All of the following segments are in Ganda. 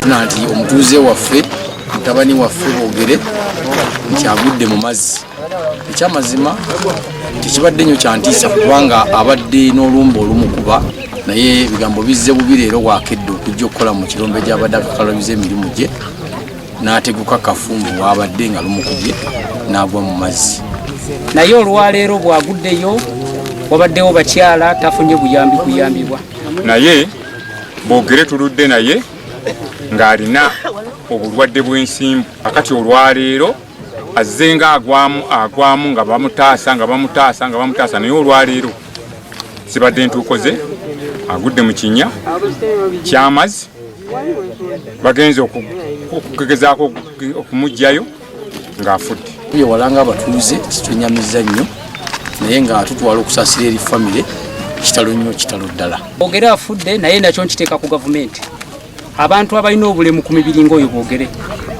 Nanti omutuuze waffe mutabani waffe boogere nti agudde mu mazzi ekyamazima tekibadde nnyo kyantiisa kubanga abadde n'olumba olumukuba naye ebigambo bizze bubi leero bwakedde okujja okukola mu kirombe gy'abadde akakalabiza emirimu gye n'ateguka kafumbu wabadde nga lumukubye n'agwa mu mazzi. Naye olwaleero bwaguddeyo wabaddewo bakyala tafunye buyambi kuyambibwa. Naye boogere tuludde naye ng'alina obulwadde bw'ensimbu akati olwaleero azze nga agwamu nga bamutaasa naye olwaleero sibadde ntuuko ze agudde mu kinnya ky'amazzi bagenze okugezaako okumugjayo ng'afudde. Yewalanga abatuuze kitwenyamiza nnyo naye nga tutwala okusaasira eri famire kitalo nnyo kitalo ddala. Boogere afudde naye nakyo nkiteeka ku gavumenti. Abantu abalina obulemu ku mibiri ng'oyo boogere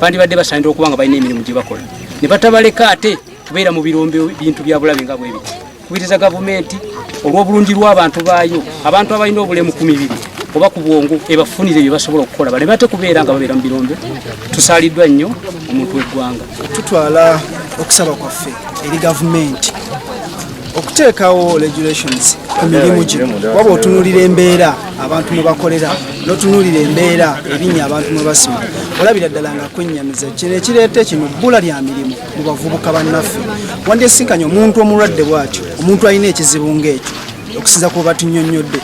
bandibadde basaanira okuba nga balina emirimu gye bakola ne batabaleka ate tubeera mu birombe bintu bya bulabe nga bwe biti. Kubiriza gavumenti olw'obulungi lw'abantu baayo abantu abalina obulemu ku mibiri oba ku bwongo ebafunire bye basobola okukola bale bate kubeera nga babeera mu birombe. Tusaaliddwa nnyo omuntu w'eggwanga. Tutwala okusaba kwaffe eri gavumenti okuteekawo regulations ku mirimu gino waba otunuulira embeera abantu mwe bakolera n'otunuulira embeera erinnya abantu mwe basima olabira ddala nga kwennyamiza kino ekireeta kino bbula lya mirimu mu bavubuka bannaffe. Wandyesinkanye omuntu omulwadde bw'atyo omuntu alina ekizibu ng'ekyo okusinza kuba batunnyonnyodde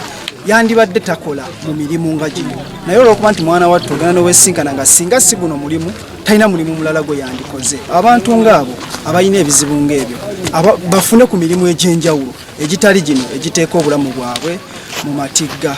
yandibadde takola mu mirimu nga gino naye olw'okuba nti mwana wattu ogenda n'owesinkana nga singa si guno mulimu talina mulimu mulala gwe yandikoze. Abantu ng'abo abalina ebizibu ng'ebyo bafune ku mirimu egy'enjawulo egitali gino egiteeka obulamu bwabwe mu matigga.